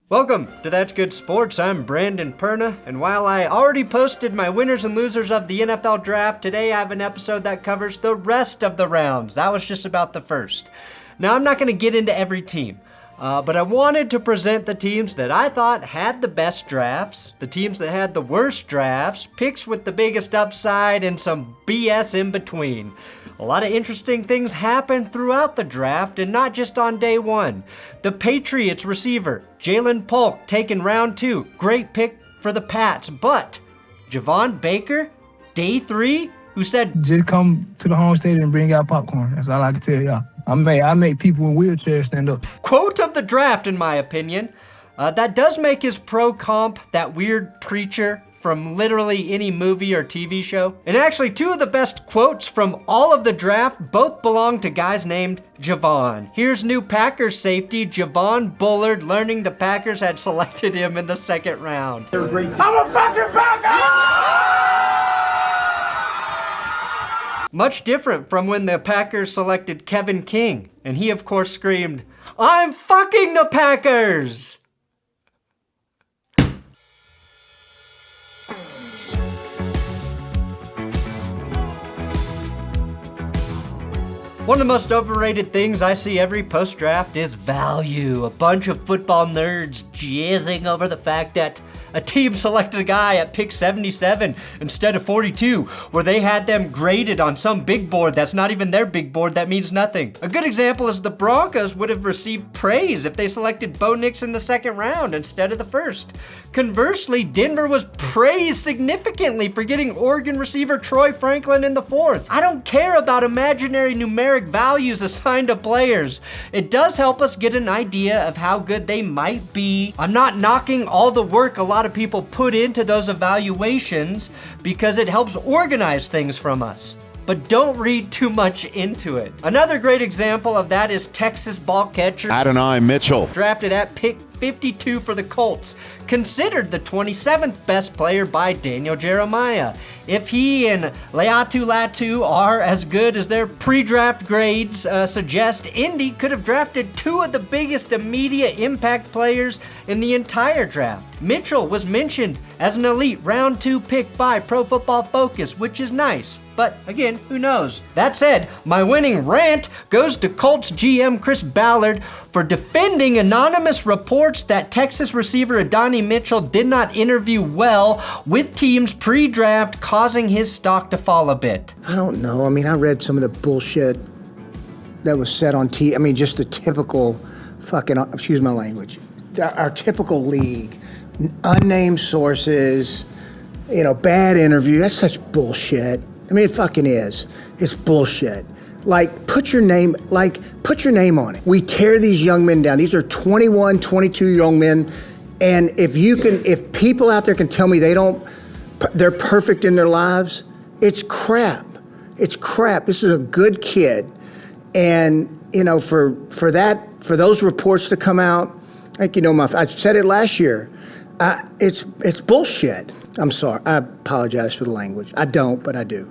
Welcome to That's Good Sports. I'm Brandon Perna, and while I already posted my winners and losers of the NFL draft, today I have an episode that covers the rest of the rounds. That was just about the first. Now, I'm not going to get into every team, but I wanted to present the teams that I thought had the best drafts, the teams that had the worst drafts, picks with the biggest upside, and some BS in between. A lot of interesting things happened throughout the draft and not just on day one. The Patriots receiver, Jalen Polk, taken round 2. Great pick for the Pats, but Javon Baker, day 3, who said, "Just come to the home stadium and bring out popcorn." That's all I can tell y'all. I make people in wheelchairs stand up. Quote of the draft, in my opinion. That does make his pro comp that weird preacher from literally any movie or TV show. And actually, 2 of the best quotes from all of the draft both belong to guys named Javon. Here's new Packers safety Javon Bullard learning the Packers had selected him in the 2nd round. They're a great team. I'm a fucking Packer! Much different from when the Packers selected Kevin King, and he of course screamed, "I'm fucking the Packers!" One of the most overrated things I see every post-draft is value. A bunch of football nerds jizzing over the fact that a team selected a guy at pick 77 instead of 42, where they had them graded on some big board that's not even their big board that means nothing. A good example is the Broncos would have received praise if they selected Bo Nix in the 2nd round instead of the 1st. Conversely, Denver was praised significantly for getting Oregon receiver Troy Franklin in the 4th. I don't care about imaginary numeric values assigned to players. It does help us get an idea of how good they might be. I'm not knocking all the work a lot of people put into those evaluations because it helps organize things from us. But don't read too much into it. Another great example of that is Texas ball catcher Adonai Mitchell, drafted at pick 52 for the Colts, considered the 27th best player by Daniel Jeremiah. If he and Leatu Latu are as good as their pre-draft grades suggest, Indy could have drafted 2 of the biggest immediate impact players in the entire draft. Mitchell was mentioned as an elite round 2 pick by Pro Football Focus, which is nice. But again, who knows? That said, my winning rant goes to Colts GM Chris Ballard for defending anonymous reports that Texas receiver Adonai Mitchell did not interview well with teams pre-draft, causing his stock to fall a bit. I don't know. I mean, I read some of the bullshit that was said on TV. I mean, just the typical fucking, excuse my language, our typical league. Unnamed sources, bad interview. That's such bullshit. I mean, it fucking is. It's bullshit. Put your name on it. We tear these young men down. These are 21, 22 young men. And if people out there can tell me they're perfect in their lives, it's crap. It's crap. This is a good kid. And, for those reports to come out, I said it last year. It's bullshit. I'm sorry. I apologize for the language. I don't, but I do.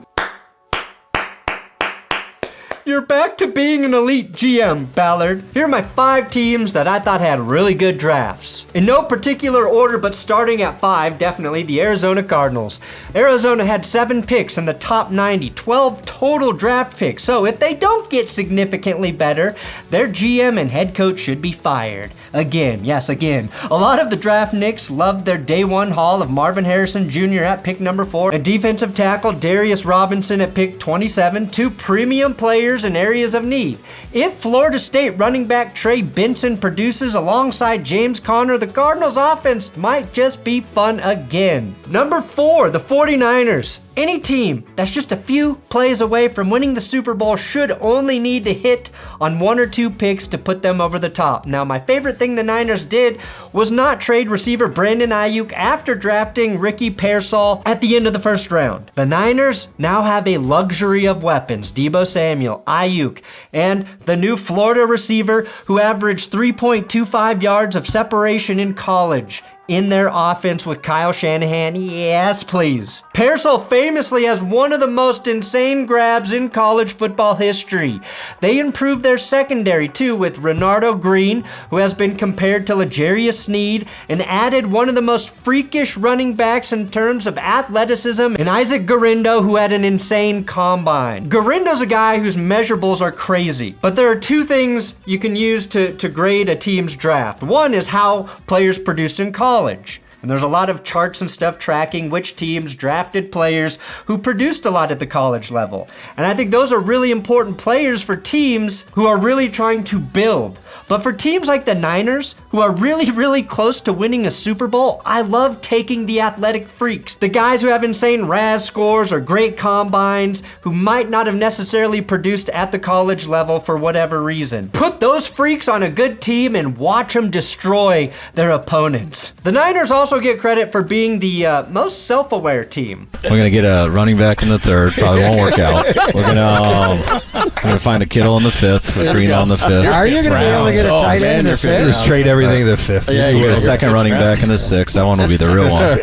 You're back to being an elite GM, Ballard. Here are my 5 teams that I thought had really good drafts. In no particular order, but starting at 5, definitely the Arizona Cardinals. Arizona had 7 picks in the top 90, 12 total draft picks. So if they don't get significantly better, their GM and head coach should be fired. Again, yes, again. A lot of the draft nicks loved their day 1 haul of Marvin Harrison Jr. at pick number 4 and defensive tackle Darius Robinson at pick 27, 2 premium players in areas of need. If Florida State running back Trey Benson produces alongside James Conner, the Cardinals offense might just be fun again. Number 4, the 49ers. Any team that's just a few plays away from winning the Super Bowl should only need to hit on 1 or 2 picks to put them over the top. Now, my favorite thing the Niners did was not trade receiver Brandon Ayuk after drafting Ricky Pearsall at the end of the 1st round. The Niners now have a luxury of weapons: Deebo Samuel, Ayuk, and the new Florida receiver who averaged 3.25 yards of separation in college, in their offense with Kyle Shanahan? Yes, please. Pearsall famously has one of the most insane grabs in college football history. They improved their secondary too with Renardo Green, who has been compared to L'Jarius Sneed, and added one of the most freakish running backs in terms of athleticism in Isaac Garindo, who had an insane combine. Garindo's a guy whose measurables are crazy, but there are two things you can use to grade a team's draft. One is how players produced in college. And there's a lot of charts and stuff tracking which teams drafted players who produced a lot at the college level. And I think those are really important players for teams who are really trying to build. But for teams like the Niners, who are really, really close to winning a Super Bowl, I love taking the athletic freaks. The guys who have insane RAS scores or great combines, who might not have necessarily produced at the college level for whatever reason. Put those freaks on a good team and watch them destroy their opponents. The Niners also get credit for being the most self-aware team. We're going to get a running back in the third. Probably won't work out. We're going to find a Kittle in the fifth, a Green on the fifth. Are you going to be able to get a tight end in the fifth? Just trade everything to the fifth. Yeah, you get a second running back in the sixth. That one will be the real one.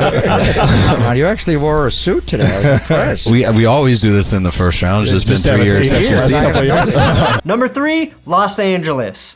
Now, you actually wore a suit today. I was impressed. We always do this in the first round. It's just been 3 years. Number 3, Los Angeles.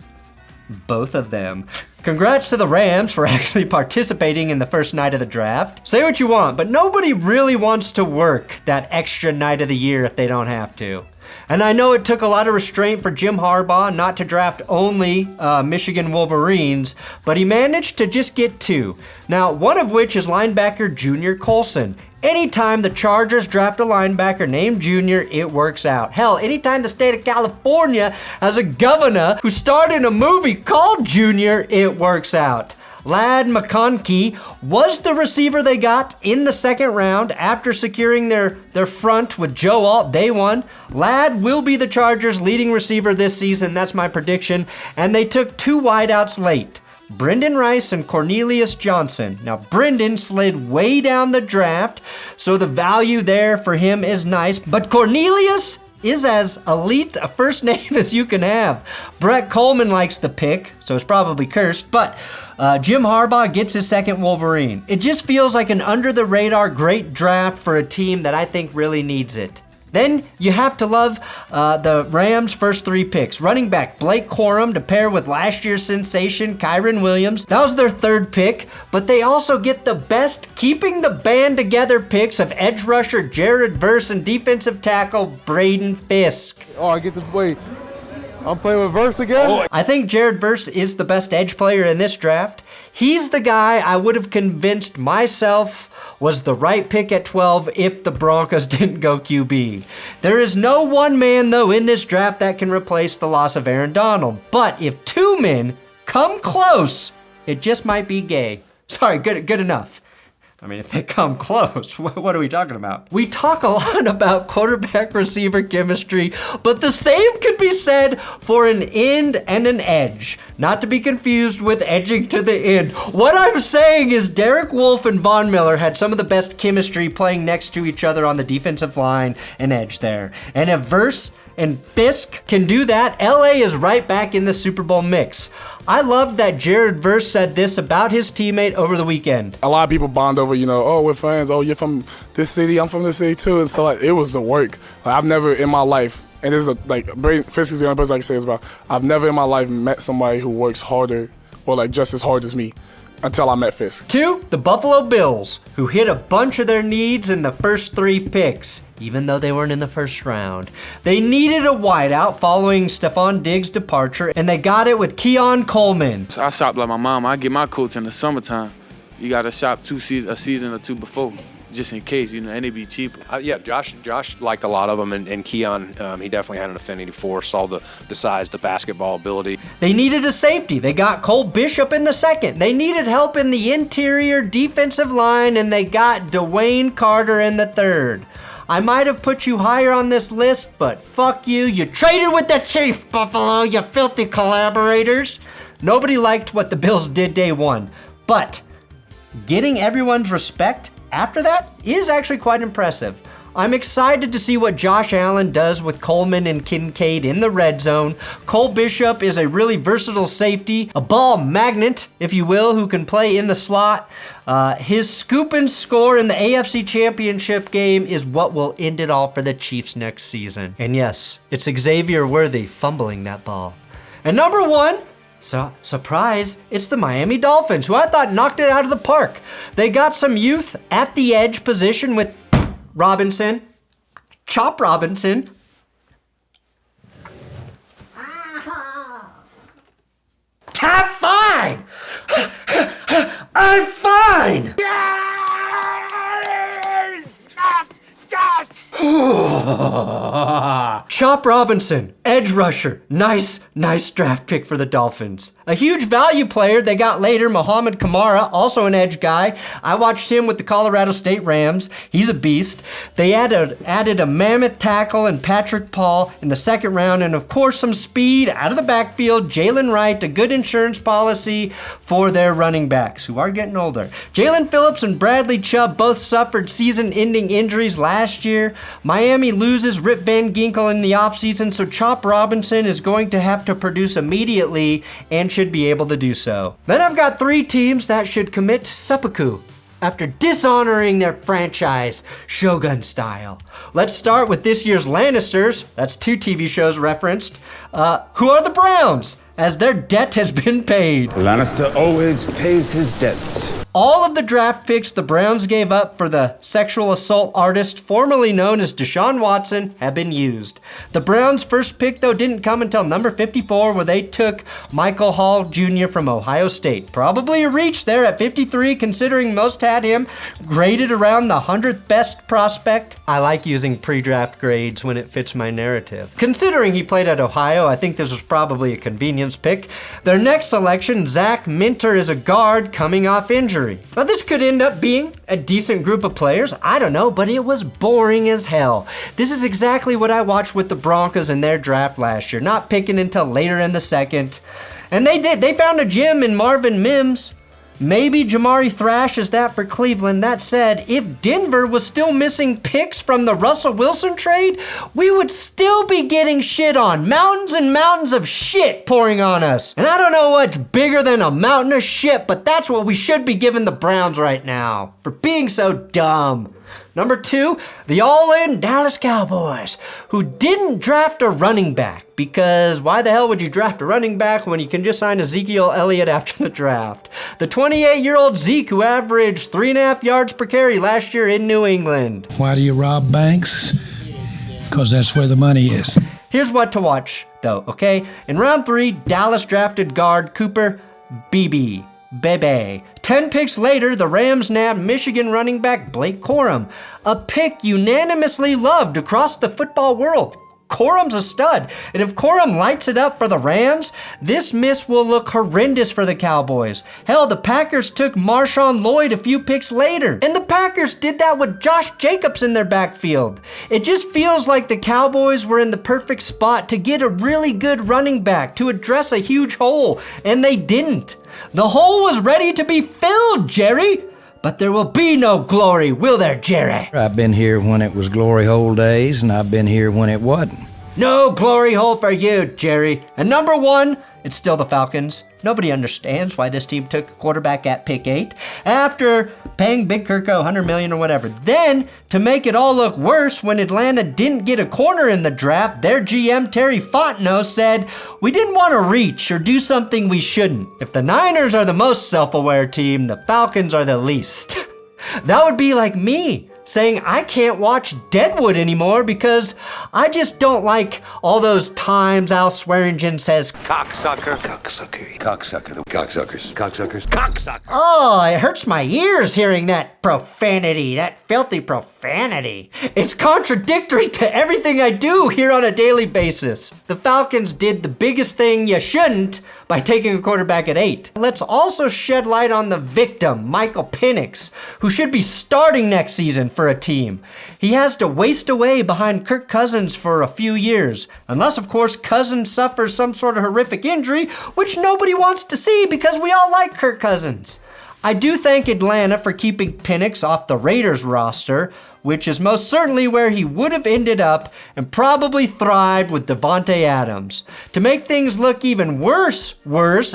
Both of them. Congrats to the Rams for actually participating in the first night of the draft. Say what you want, but nobody really wants to work that extra night of the year if they don't have to. And I know it took a lot of restraint for Jim Harbaugh not to draft only Michigan Wolverines, but he managed to just get 2. Now, one of which is linebacker Junior Colson. Anytime the Chargers draft a linebacker named Junior, it works out. Hell, anytime the state of California has a governor who starred in a movie called Junior, it works out. Ladd McConkey was the receiver they got in the second round after securing their front with Joe Alt day one. Ladd will be the Chargers' leading receiver this season, that's my prediction, and they took 2 wideouts late. Brendan Rice and Cornelius Johnson. Now, Brendan slid way down the draft, so the value there for him is nice, but Cornelius is as elite a first name as you can have. Brett Coleman likes the pick, so it's probably cursed, but Jim Harbaugh gets his second Wolverine. It just feels like an under-the-radar great draft for a team that I think really needs it. Then you have to love the Rams' first 3 picks. Running back Blake Corum to pair with last year's sensation Kyren Williams. That was their 3rd pick, but they also get the best keeping the band together picks of edge rusher Jared Verse and defensive tackle Braden Fiske. Oh, I get to wait. I'm playing with Verse again? I think Jared Verse is the best edge player in this draft. He's the guy I would have convinced myself was the right pick at 12 if the Broncos didn't go QB. There is no one man, though, in this draft that can replace the loss of Aaron Donald. But if 2 men come close, it just might be Gay. Sorry, good enough. I mean, if they come close, what are we talking about? We talk a lot about quarterback-receiver chemistry, but the same could be said for an end and an edge. Not to be confused with edging to the end. What I'm saying is Derek Wolfe and Von Miller had some of the best chemistry playing next to each other on the defensive line and edge there. And if Verse and Fiske can do that, LA is right back in the Super Bowl mix. I love that Jared Verse said this about his teammate over the weekend. A lot of people bond over, oh, we're friends. Oh, you're from this city. I'm from this city too. And so it was the work. I've never in my life, and this is Braden Fiske is the only person I can say this about. I've never in my life met somebody who works harder or just as hard as me. Until I met Fiske. 2, the Buffalo Bills, who hit a bunch of their needs in the first 3 picks, even though they weren't in the first round. They needed a wideout following Stephon Diggs' departure, and they got it with Keon Coleman. I shop like my mom. I get my coats in the summertime. You got to shop a season or 2 before, just in case, and they be cheaper. Josh liked a lot of them, and Keon, he definitely had an affinity for, saw the size, the basketball ability. They needed a safety. They got Cole Bishop in the second. They needed help in the interior defensive line, and they got Dwayne Carter in the 3rd. I might have put you higher on this list, but fuck you. You traded with the Chiefs, Buffalo, you filthy collaborators. Nobody liked what the Bills did day 1, but getting everyone's respect after that is actually quite impressive. I'm excited to see what Josh Allen does with Coleman and Kincaid in the red zone. Cole Bishop is a really versatile safety, a ball magnet, if you will, who can play in the slot. His scoop and score in the AFC Championship game is what will end it all for the Chiefs next season. And yes, it's Xavier Worthy fumbling that ball. And number 1, surprise, it's the Miami Dolphins, who I thought knocked it out of the park. They got some youth at the edge position with Robinson, Chop Robinson. I'm fine! I'm fine! Chop Robinson, edge rusher. Nice draft pick for the Dolphins. A huge value player they got later, Mohamed Kamara, also an edge guy. I watched him with the Colorado State Rams. He's a beast. They added a mammoth tackle and Patrick Paul in the second round, and of course some speed out of the backfield. Jalen Wright, a good insurance policy for their running backs, who are getting older. Jalen Phillips and Bradley Chubb both suffered season-ending injuries last year. Miami loses Rip Van Ginkel in the offseason, so Chop Robinson is going to have to produce immediately and should be able to do so. Then I've got 3 teams that should commit seppuku after dishonoring their franchise, Shogun style. Let's start with this year's Lannisters. That's 2 TV shows referenced. Who are the Browns? As their debt has been paid. Lannister always pays his debts. All of the draft picks the Browns gave up for the sexual assault artist formerly known as Deshaun Watson have been used. The Browns' first pick, though, didn't come until number 54, where they took Michael Hall Jr. from Ohio State. Probably a reach there at 53, considering most had him graded around the 100th best prospect. I like using pre-draft grades when it fits my narrative. Considering he played at Ohio, I think this was probably a convenience pick. Their next selection, Zach Minter, is a guard coming off injury. Now this could end up being a decent group of players, I don't know, but it was boring as hell. This is exactly what I watched with the Broncos in their draft last year, not picking until later in the second. And they found a gem in Marvin Mims. Maybe Jamari Thrash is that for Cleveland. That said, if Denver was still missing picks from the Russell Wilson trade, we would still be getting shit on. Mountains and mountains of shit pouring on us. And I don't know what's bigger than a mountain of shit, but that's what we should be giving the Browns right now for being so dumb. Number 2, the all-in Dallas Cowboys, who didn't draft a running back, because why the hell would you draft a running back when you can just sign Ezekiel Elliott after the draft? The 28-year-old Zeke, who averaged 3.5 yards per carry last year in New England. Why do you rob banks? Because that's where the money is. Here's what to watch, though, okay? In round 3, Dallas drafted guard Cooper Bebe. 10 picks later, the Rams nabbed Michigan running back Blake Corum, a pick unanimously loved across the football world. Corum's a stud, and if Corum lights it up for the Rams, this miss will look horrendous for the Cowboys. Hell, the Packers took Marshawn Lloyd a few picks later, and the Packers did that with Josh Jacobs in their backfield. It just feels like the Cowboys were in the perfect spot to get a really good running back to address a huge hole, and they didn't. The hole was ready to be filled, Jerry. But there will be no glory, will there, Jerry? I've been here when it was glory hole days, and I've been here when it wasn't. No glory hole for you, Jerry. And number 1, it's still the Falcons. Nobody understands why this team took a quarterback at pick 8 after paying Big Kirko $100 million or whatever. Then, to make it all look worse, when Atlanta didn't get a corner in the draft, their GM Terry Fontenot said, "We didn't want to reach or do something we shouldn't. If the Niners are the most self-aware team, the Falcons are the least." That would be like me saying I can't watch Deadwood anymore because I just don't like all those times Al Swearingen says cocksucker, cocksucker, cocksucker, the cocksuckers, cocksuckers, cocksucker. Oh, it hurts my ears hearing that profanity, that filthy profanity. It's contradictory to everything I do here on a daily basis. The Falcons did the biggest thing you shouldn't by taking a quarterback at 8. Let's also shed light on the victim, Michael Penix, who should be starting next season for a team. He has to waste away behind Kirk Cousins for a few years, unless of course Cousins suffers some sort of horrific injury, which nobody wants to see because we all like Kirk Cousins. I do thank Atlanta for keeping Penix off the Raiders roster, which is most certainly where he would have ended up and probably thrived with Devontae Adams. To make things look even worse,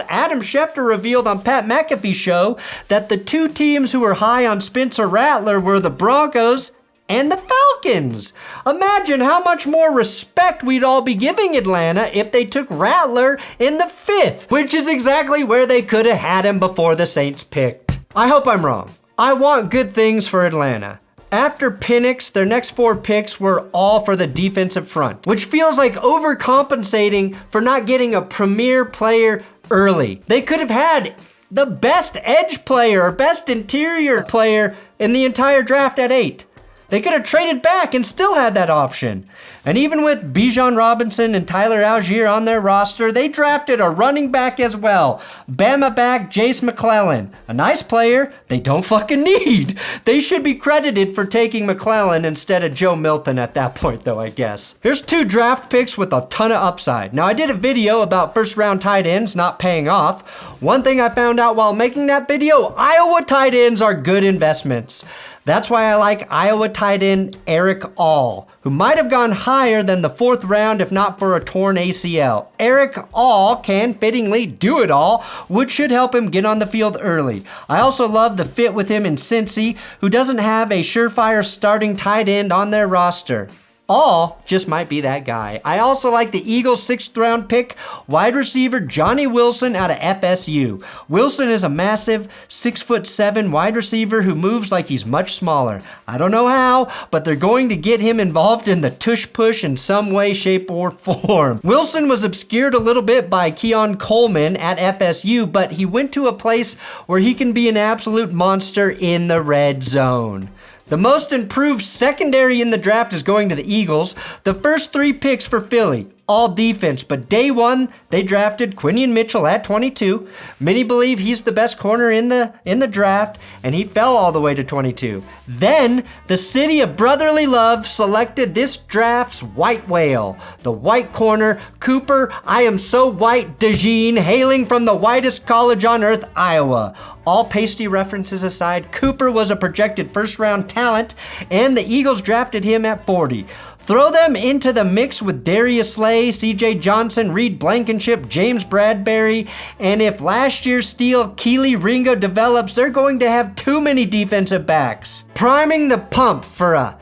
Adam Schefter revealed on Pat McAfee's show that the two teams who were high on Spencer Rattler were the Broncos and the Falcons. Imagine how much more respect we'd all be giving Atlanta if they took Rattler in the 5th, which is exactly where they could have had him before the Saints picked. I hope I'm wrong. I want good things for Atlanta. After Penix, their next 4 picks were all for the defensive front, which feels like overcompensating for not getting a premier player early. They could have had the best edge player or best interior player in the entire draft at 8. They could have traded back and still had that option. And even with Bijan Robinson and Tyler Algier on their roster, they drafted a running back as well. Bama back Jace McClellan. A nice player they don't fucking need. They should be credited for taking McClellan instead of Joe Milton at that point though, I guess. Here's 2 draft picks with a ton of upside. Now I did a video about first round tight ends not paying off. One thing I found out while making that video, Iowa tight ends are good investments. That's why I like Iowa tight end Erick All, who might have gone higher than the 4th round if not for a torn ACL. Erick All can fittingly do it all, which should help him get on the field early. I also love the fit with him in Cincy, who doesn't have a surefire starting tight end on their roster. All just might be that guy. I also like the Eagles' 6th round pick, wide receiver Johnny Wilson out of FSU. Wilson is a massive 6'7" wide receiver who moves like he's much smaller. I don't know how, but they're going to get him involved in the tush push in some way, shape, or form. Wilson was obscured a little bit by Keon Coleman at FSU, but he went to a place where he can be an absolute monster in the red zone. The most improved secondary in the draft is going to the Eagles. The first 3 picks for Philly, all defense, but day 1, they drafted Quinion Mitchell at 22. Many believe he's the best corner in the draft, and he fell all the way to 22. Then, the city of brotherly love selected this draft's white whale, the white corner, Cooper, I am so white, DeJean, hailing from the whitest college on earth, Iowa. All pasty references aside, Cooper was a projected first-round talent, and the Eagles drafted him at 40. Throw them into the mix with Darius Slay, C.J. Johnson, Reed Blankenship, James Bradbury, and if last year's steal Keely Ringo develops, they're going to have too many defensive backs. Priming the pump for a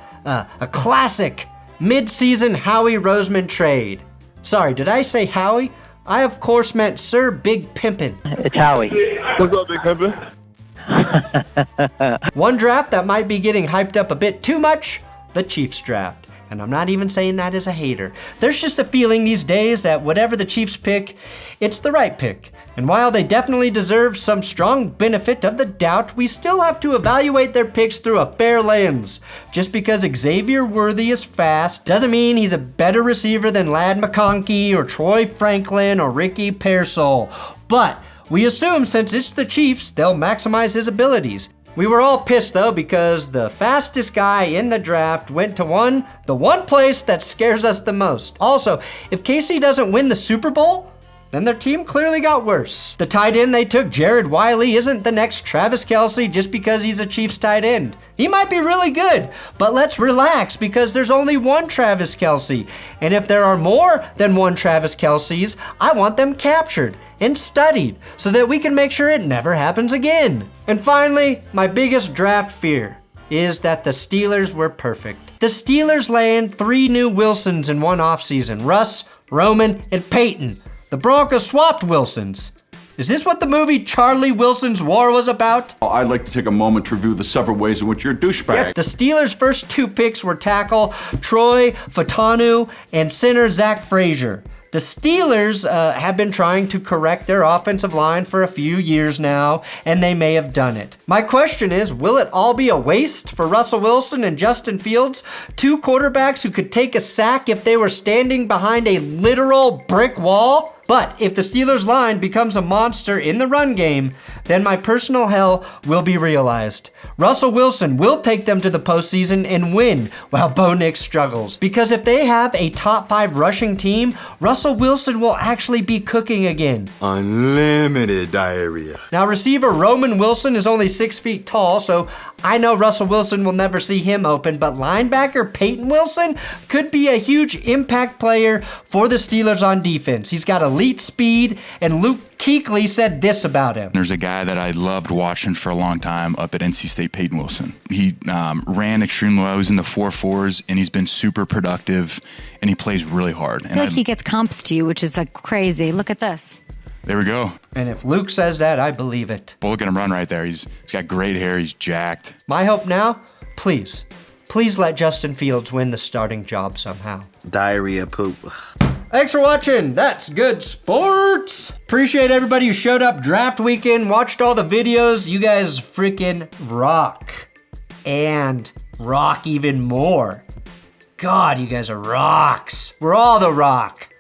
classic mid-season Howie Roseman trade. Sorry, did I say Howie? I of course meant Sir Big Pimpin'. It's Howie. What's up, Big Pimpin'? One draft that might be getting hyped up a bit too much, the Chiefs draft. And I'm not even saying that as a hater. There's just a feeling these days that whatever the Chiefs pick, it's the right pick. And while they definitely deserve some strong benefit of the doubt, we still have to evaluate their picks through a fair lens. Just because Xavier Worthy is fast doesn't mean he's a better receiver than Ladd McConkey or Troy Franklin or Ricky Pearsall. But we assume since it's the Chiefs, they'll maximize his abilities. We were all pissed though because the fastest guy in the draft went to the one place that scares us the most. Also, if KC doesn't win the Super Bowl, then their team clearly got worse. The tight end they took, Jared Wiley, isn't the next Travis Kelce just because he's a Chiefs tight end. He might be really good, but let's relax because there's only one Travis Kelce. And if there are more than one Travis Kelce's, I want them captured and studied so that we can make sure it never happens again. And finally, my biggest draft fear is that the Steelers were perfect. The Steelers land 3 new Wilsons in one offseason, Russ, Roman, and Peyton. The Broncos swapped Wilsons. Is this what the movie Charlie Wilson's War was about? I'd like to take a moment to review the several ways in which you're a douchebag. Yep. The Steelers' first 2 picks were tackle Troy Fautanu and center Zach Frazier. The Steelers have been trying to correct their offensive line for a few years now, and they may have done it. My question is, will it all be a waste for Russell Wilson and Justin Fields, 2 quarterbacks who could take a sack if they were standing behind a literal brick wall? But if the Steelers' line becomes a monster in the run game, then my personal hell will be realized. Russell Wilson will take them to the postseason and win while Bo Nix struggles. Because if they have a top 5 rushing team, Russell Wilson will actually be cooking again. Unlimited diarrhea. Now, receiver Roman Wilson is only 6 feet tall, so I know Russell Wilson will never see him open, but linebacker Peyton Wilson could be a huge impact player for the Steelers on defense. He's got elite speed, and Luke Kuechly said this about him. There's a guy that I loved watching for a long time up at NC State, Peyton Wilson. He ran extremely well. He was in the 4.4s, and he's been super productive, and he plays really hard. I feel like he gets comps to you, which is like crazy. Look at this. There we go. And if Luke says that, I believe it. Well, look at him run right there. He's got great hair. He's jacked. My hope now, please let Justin Fields win the starting job somehow. Diarrhea poop. Thanks for watching. That's good sports. Appreciate everybody who showed up draft weekend, watched all the videos. You guys freaking rock. And rock even more. God, you guys are rocks. We're all the rock.